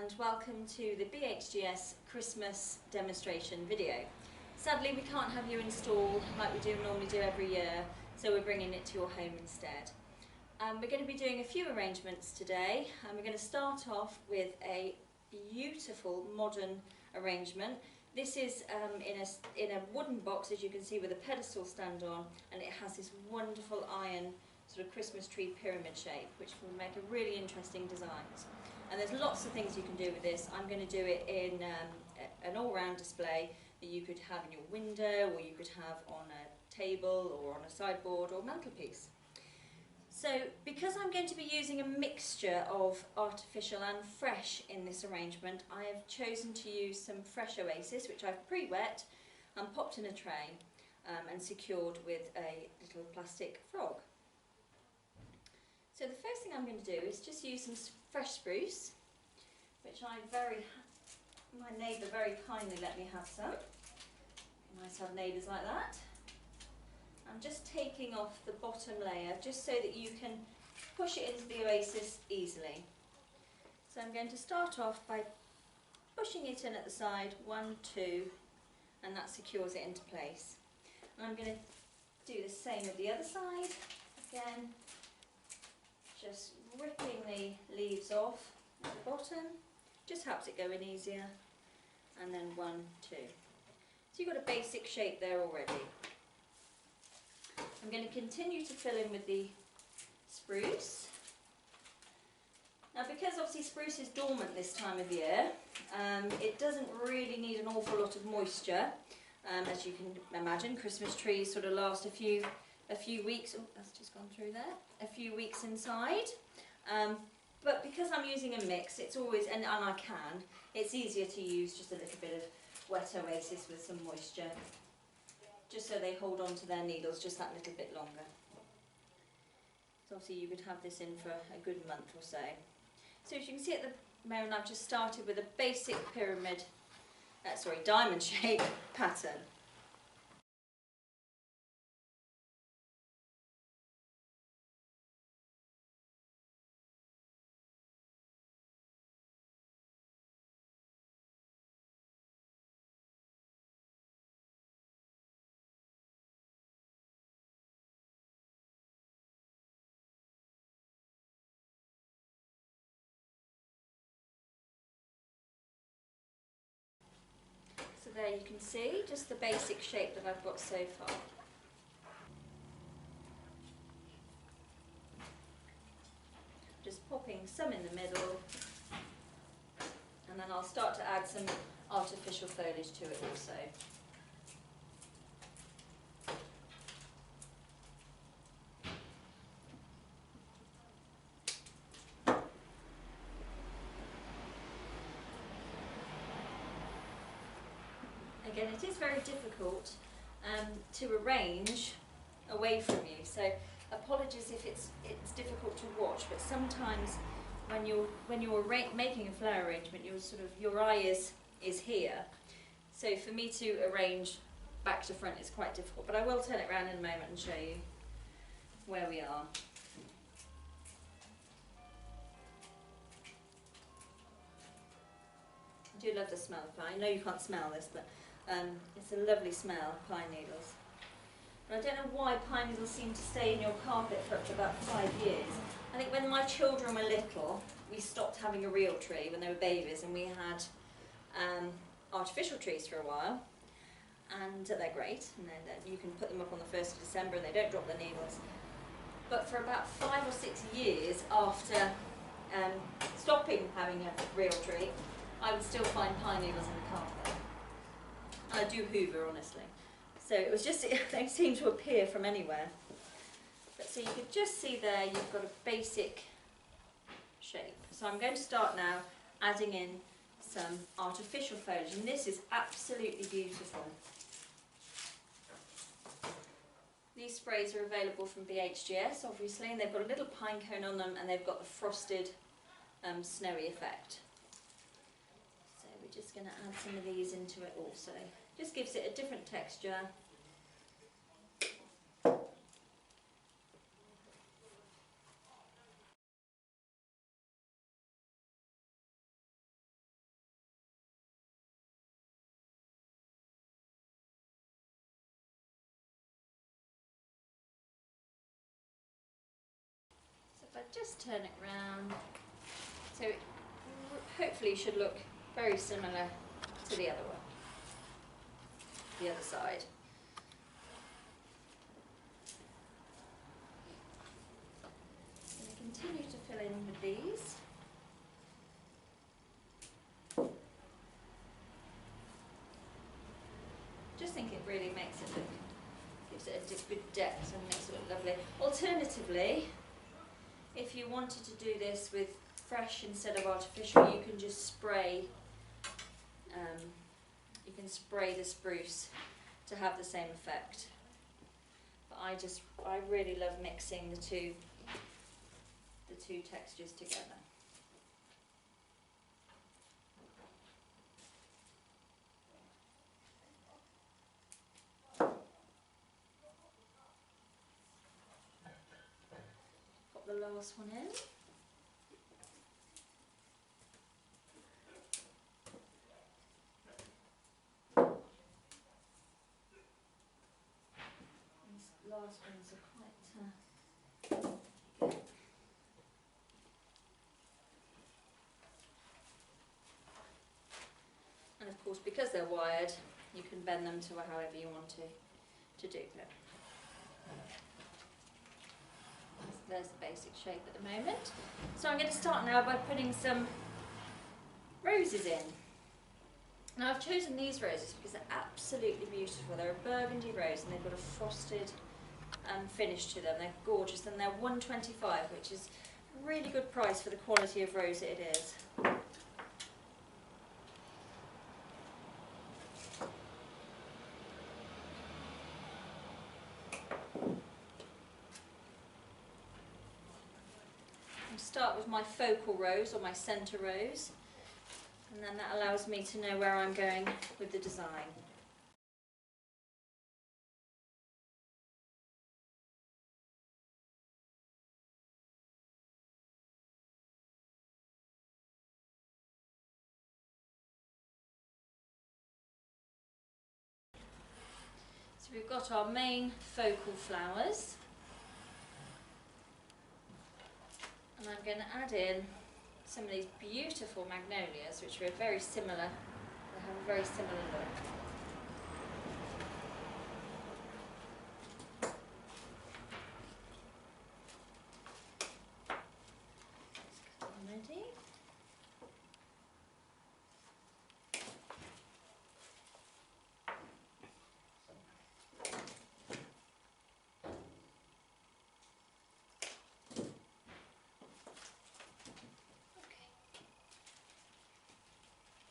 and welcome to the BHGS Christmas demonstration video. Sadly we can't have you install like we normally do every year, so we're bringing it to your home instead. We're going to be doing a few arrangements today, and we're going to start off with a beautiful modern arrangement. This is in a wooden box, as you can see, with a pedestal stand on, and it has this wonderful iron sort of Christmas tree pyramid shape, which will make a really interesting designs. And there's lots of things you can do with this. I'm going to do it in an all-round display that you could have in your window, or you could have on a table or on a sideboard or mantelpiece. So because I'm going to be using a mixture of artificial and fresh in this arrangement, I have chosen to use some fresh Oasis, which I've pre-wet and popped in a tray and secured with a little plastic frog. So the first thing I'm going to do is just use some fresh spruce, which my neighbour very kindly let me have some. Nice to have neighbours like that. I'm just taking off the bottom layer just so that you can push it into the Oasis easily. So I'm going to start off by pushing it in at the side, 1, 2, and that secures it into place. And I'm going to do the same with the other side. Again, just ripping the leaves off at the bottom, just helps it go in easier. And then 1, 2. So you've got a basic shape there already. I'm going to continue to fill in with the spruce. Now, because obviously spruce is dormant this time of year, it doesn't really need an awful lot of moisture. As you can imagine, Christmas trees sort of last a few weeks. Oh, that's just gone through there. A few weeks inside. But because I'm using a mix, it's always, and it's easier to use just a little bit of wet Oasis with some moisture, just so they hold on to their needles just that little bit longer. So obviously you could have this in for a good month or so. So as you can see at the moment, I've just started with a basic diamond shape pattern. So there you can see just the basic shape that I've got so far. Just popping some in the middle, and then I'll start to add some artificial foliage to it also. Again, it is very difficult to arrange away from you, so apologies if it's difficult to watch, but sometimes when you're making a flower arrangement, your eye is here. So for me to arrange back to front is quite difficult, but I will turn it around in a moment and show you where we are. I do love the smell of pine. I know you can't smell this, but it's a lovely smell, pine needles. But I don't know why pine needles seem to stay in your carpet for up to about 5 years. I think when my children were little, we stopped having a real tree when they were babies, and we had artificial trees for a while, and they're great, and then you can put them up on the 1st of December and they don't drop the needles. But for about 5 or 6 years after stopping having a real tree, I would still find pine needles in the carpet. I do hoover, honestly. So it was just, they seem to appear from anywhere. But so you could just see there, you've got a basic shape. So I'm going to start now adding in some artificial foliage, and this is absolutely beautiful. These sprays are available from BHGS, obviously, and they've got a little pine cone on them, and they've got the frosted, snowy effect. We're just going to add some of these into it also. Just gives it a different texture. just turn it round. So it hopefully should look very similar to the other one, the other side. I'm going to continue to fill in with these. Just think it really makes it look, gives it a good depth and makes it look lovely. Alternatively, if you wanted to do this with fresh instead of artificial, you can just spray. You can spray the spruce to have the same effect. But I really love mixing the two textures together. Pop the last one in. These last ones are quite good. And of course, because they're wired, you can bend them to however you want to do it. There's the basic shape at the moment. So I'm going to start now by putting some roses in. Now I've chosen these roses because they're absolutely beautiful. They're a burgundy rose and they've got a frosted finish to them. They're gorgeous and they're $1.25, which is a really good price for the quality of rose it is. Start with my focal rose or my centre rose, and then that allows me to know where I'm going with the design. So we've got our main focal flowers. And I'm going to add in some of these beautiful magnolias, which are very similar. They have a very similar look. Let's cut them ready.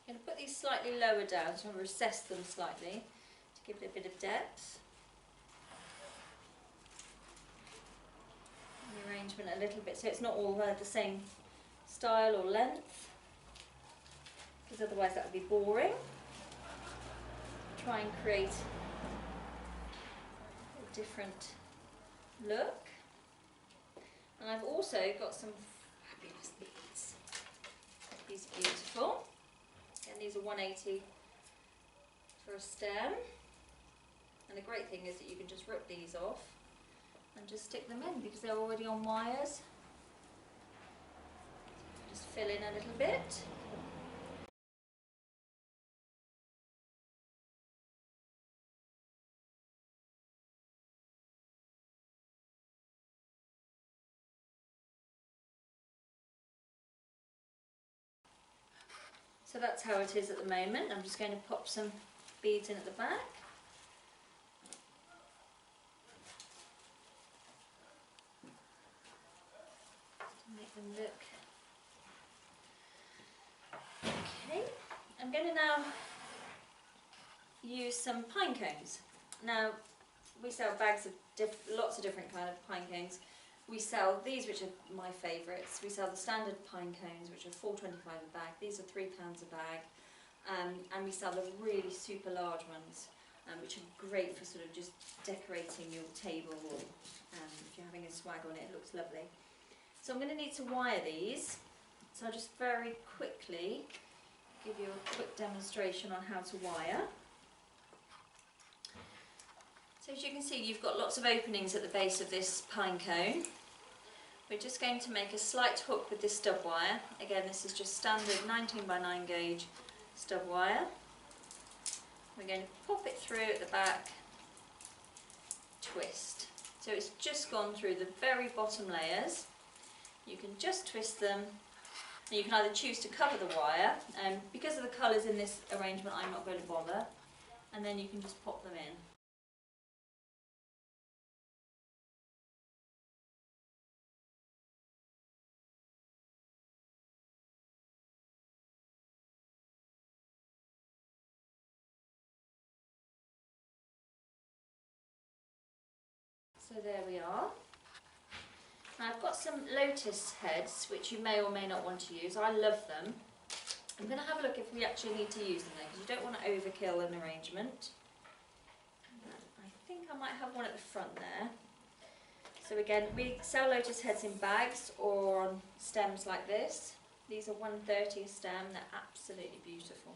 I'm going to put these slightly lower down, so I'll recess them slightly to give it a bit of depth. And the arrangement a little bit so it's not all the same style or length, because otherwise that would be boring. Try and create a different look. And I've also got some fabulous beads. These are beautiful. And these are 180 for a stem. And the great thing is that you can just rip these off and just stick them in because they're already on wires. Just fill in a little bit. So that's how it is at the moment. I'm just going to pop some beads in at the back. To make them look. Okay, I'm going to now use some pine cones. Now we sell bags of lots of different kind of pine cones. We sell these, which are my favourites. We sell the standard pine cones, which are $4.25 a bag. These are £3 a bag. And we sell the really super large ones, which are great for sort of just decorating your table, or if you're having a swag on it, it looks lovely. So I'm going to need to wire these. So I'll just very quickly give you a quick demonstration on how to wire. So as you can see, you've got lots of openings at the base of this pine cone. We're just going to make a slight hook with this stub wire. Again, this is just standard 19 by 9 gauge stub wire. We're going to pop it through at the back, twist. So it's just gone through the very bottom layers. You can just twist them, and you can either choose to cover the wire, and because of the colours in this arrangement I'm not going to bother, and then you can just pop them in. So there we are. Now I've got some lotus heads which you may or may not want to use. I love them. I'm going to have a look if we actually need to use them then, because you don't want to overkill an arrangement. I think I might have one at the front there. So again, we sell lotus heads in bags or on stems like this. These are 130 a stem, they're absolutely beautiful.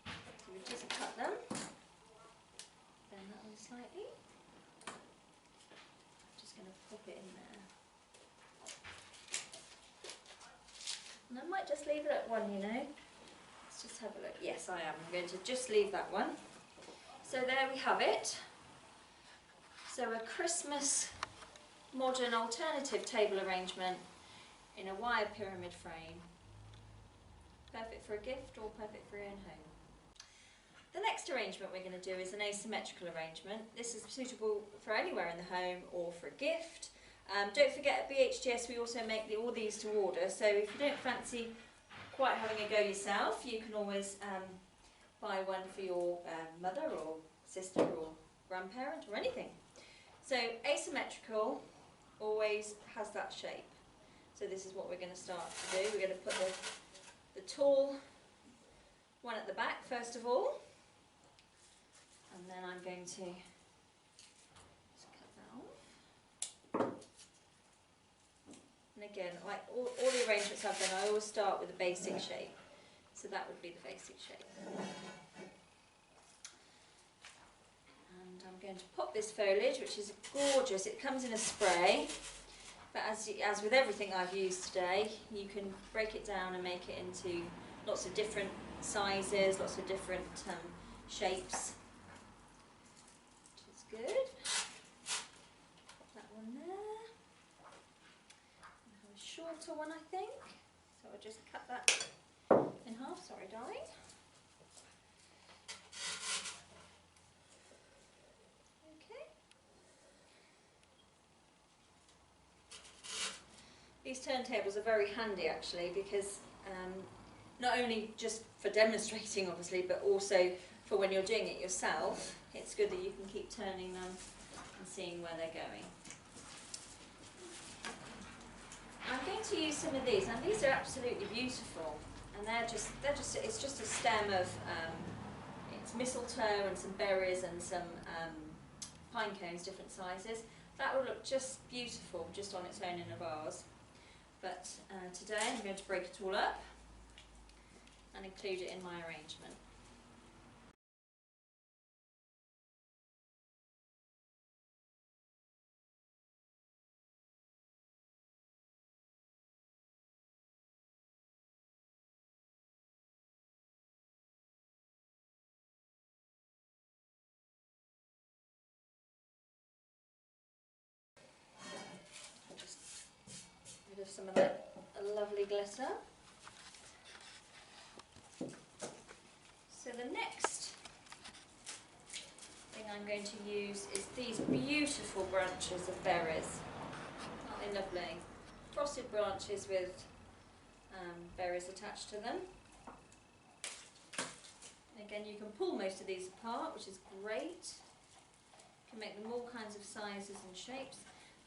So we just cut them, bend that one slightly. Just going to pop it in there. And I might just leave it at one, you know. Let's just have a look. Yes, I am. I'm going to just leave that one. So there we have it. So a Christmas modern alternative table arrangement in a wire pyramid frame. Perfect for a gift or perfect for your own home. The next arrangement we're going to do is an asymmetrical arrangement. This is suitable for anywhere in the home or for a gift. Don't forget at BHGS we also make all these to order, so if you don't fancy quite having a go yourself, you can always buy one for your mother or sister or grandparent or anything. So asymmetrical always has that shape. So this is what we're going to start to do. We're going to put the tall one at the back first of all, and then I'm going to just cut that off. And again, like all the arrangements I've done, I always start with a basic shape. So that would be the basic shape. And I'm going to pop this foliage, which is gorgeous. It comes in a spray, but as with everything I've used today, you can break it down and make it into lots of different sizes, lots of different shapes, which is good. Pop that one there. A shorter one, I think. So I'll just cut that in half. Sorry, darling. Okay. These turntables are very handy actually, because not only just for demonstrating obviously, but also for when you're doing it yourself, it's good that you can keep turning them and seeing where they're going. I'm going to use some of these, and these are absolutely beautiful, and it's just a stem of it's mistletoe and some berries and some pine cones, different sizes. That will look just beautiful just on its own in a vase. But today I'm going to break it all up and include it in my arrangement. Just rid of some of that lovely glitter. So the next thing I'm going to use is these beautiful branches of berries. Aren't they lovely? Frosted branches with berries attached to them. And again, you can pull most of these apart, which is great. You can make them all kinds of sizes and shapes.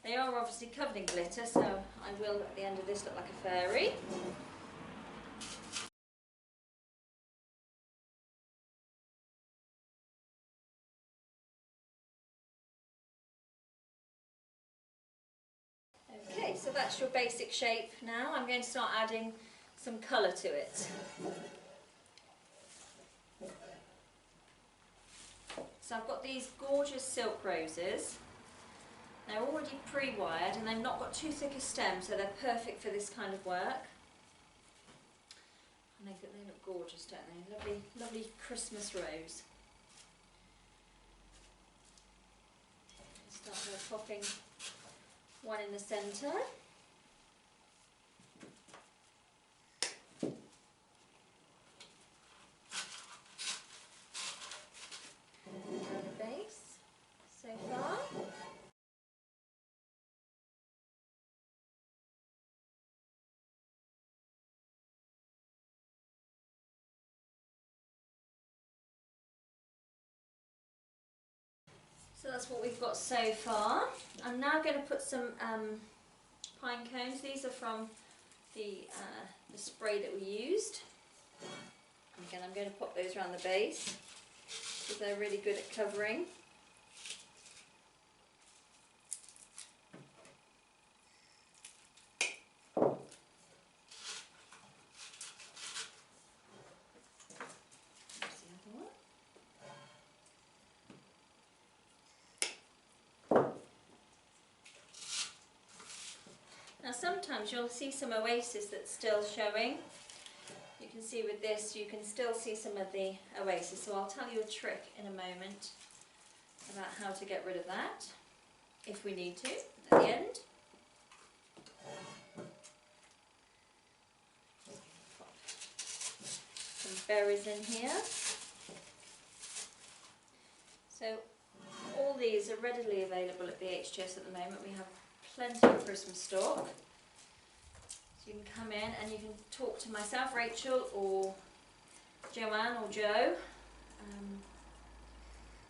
They are obviously covered in glitter, so I will at the end of this look like a fairy. Okay, so that's your basic shape now. I'm going to start adding some colour to it. So I've got these gorgeous silk roses, They're already pre-wired and they've not got too thick a stem, so they're perfect for this kind of work. And they look gorgeous, don't they? Lovely, lovely Christmas rose. Start by popping one in the centre. So far. So that's what we've got so far. I'm now going to put some pine cones. These are from the spray that we used. And again, I'm going to pop those around the base because they're really good at covering. Now sometimes you'll see some oasis that's still showing. You can see with this, you can still see some of the oasis. So I'll tell you a trick in a moment about how to get rid of that, if we need to, at the end. Pop some berries in here. So all these are readily available at BHGS at the moment. We have plenty of Christmas stock. So you can come in and you can talk to myself, Rachel, or Joanne or Joe.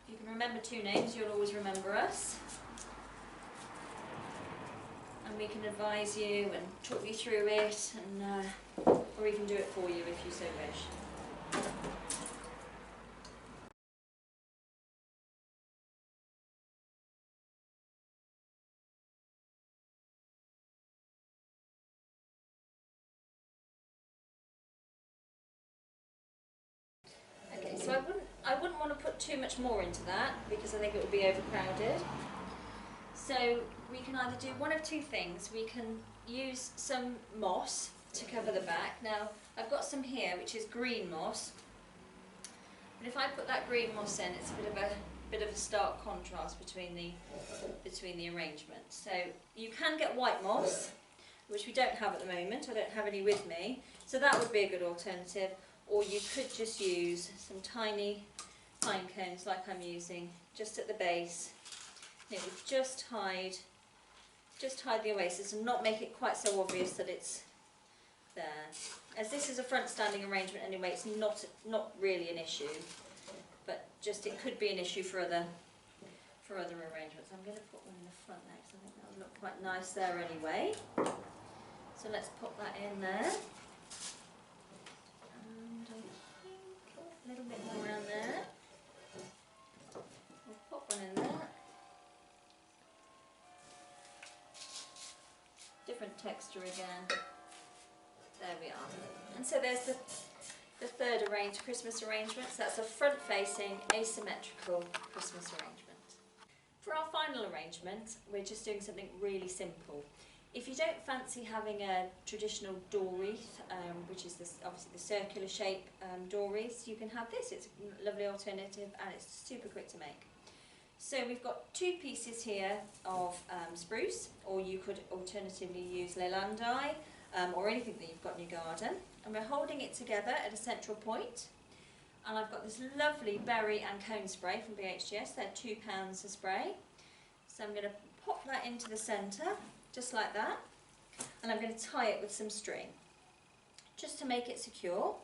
If you can remember two names, you'll always remember us. And we can advise you and talk you through it, and or even do it for you if you so wish. Okay, so I wouldn't want to put too much more into that because I think it would be overcrowded. So we can either do one of two things. We can use some moss to cover the back. Now I've got some here which is green moss. But if I put that green moss in, it's a bit of a stark contrast between the arrangement. So you can get white moss, which we don't have at the moment. I don't have any with me. So that would be a good alternative. Or you could just use some tiny pine cones like I'm using just at the base. And it would just hide the oasis and not make it quite so obvious that it's there. As this is a front standing arrangement anyway, it's not really an issue, but just it could be an issue for other arrangements. I'm going to put one in the front next. I think that would look quite nice there anyway. So let's pop that in there. A little bit more around there. We'll pop one in there. Different texture again. There we are. And so there's the third Christmas arrangement. So that's a front-facing asymmetrical Christmas arrangement. For our final arrangement, we're just doing something really simple. If you don't fancy having a traditional door wreath, which is obviously the circular shape door wreaths, you can have this. It's a lovely alternative and it's super quick to make. So we've got two pieces here of spruce, or you could alternatively use lelandai or anything that you've got in your garden. And we're holding it together at a central point. And I've got this lovely berry and cone spray from BHGS. They're £2 a spray. So I'm going to pop that into the centre, just like that, and I'm going to tie it with some string just to make it secure.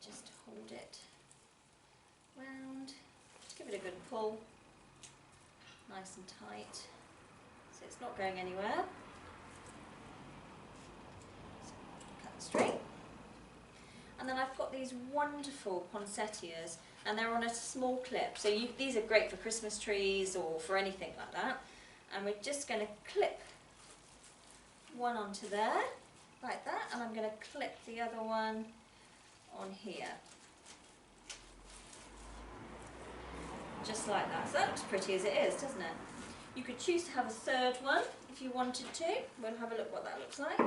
So just hold it round, give it a good pull, nice and tight, so it's not going anywhere. So cut the string, and then I've got these wonderful poinsettias, and they're on a small clip, so these are great for Christmas trees or for anything like that. And we're just going to clip one onto there, like that, and I'm going to clip the other one on here. Just like that. So that looks pretty as it is, doesn't it? You could choose to have a third one if you wanted to. We'll have a look what that looks like.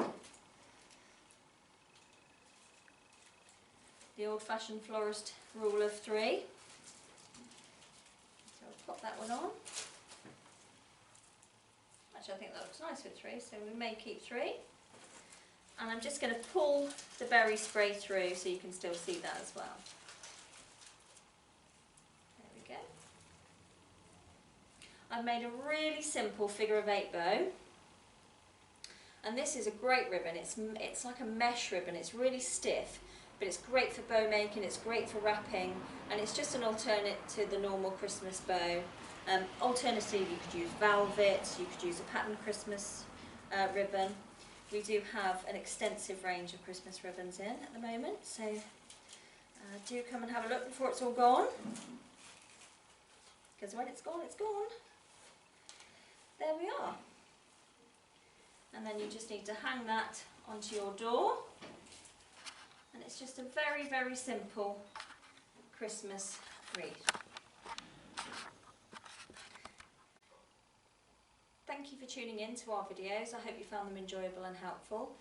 The old-fashioned florist rule of 3. So I'll pop that one on. Actually, I think that looks nice with 3, so we may keep 3. And I'm just going to pull the berry spray through so you can still see that as well. There we go. I've made a really simple figure of 8 bow. And this is a great ribbon. It's like a mesh ribbon. It's really stiff, but it's great for bow making, it's great for wrapping, and it's just an alternate to the normal Christmas bow. Alternatively, you could use velvet, you could use a patterned Christmas ribbon. We do have an extensive range of Christmas ribbons in at the moment, so do come and have a look before it's all gone, because when it's gone, it's gone. There we are. And then you just need to hang that onto your door, and it's just a very, very simple Christmas wreath. Thank you for tuning in to our videos. I hope you found them enjoyable and helpful.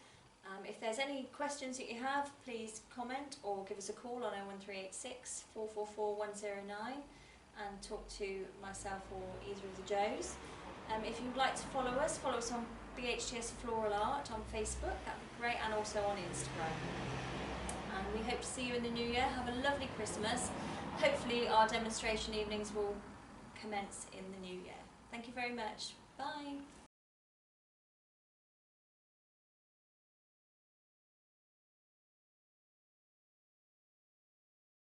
If there's any questions that you have, please comment or give us a call on 01386 444 109 and talk to myself or either of the Joes. If you'd like to follow us on BHGS Floral Art on Facebook, that would be great, and also on Instagram. And we hope to see you in the new year. Have a lovely Christmas. Hopefully our demonstration evenings will commence in the new year. Thank you very much. Bye.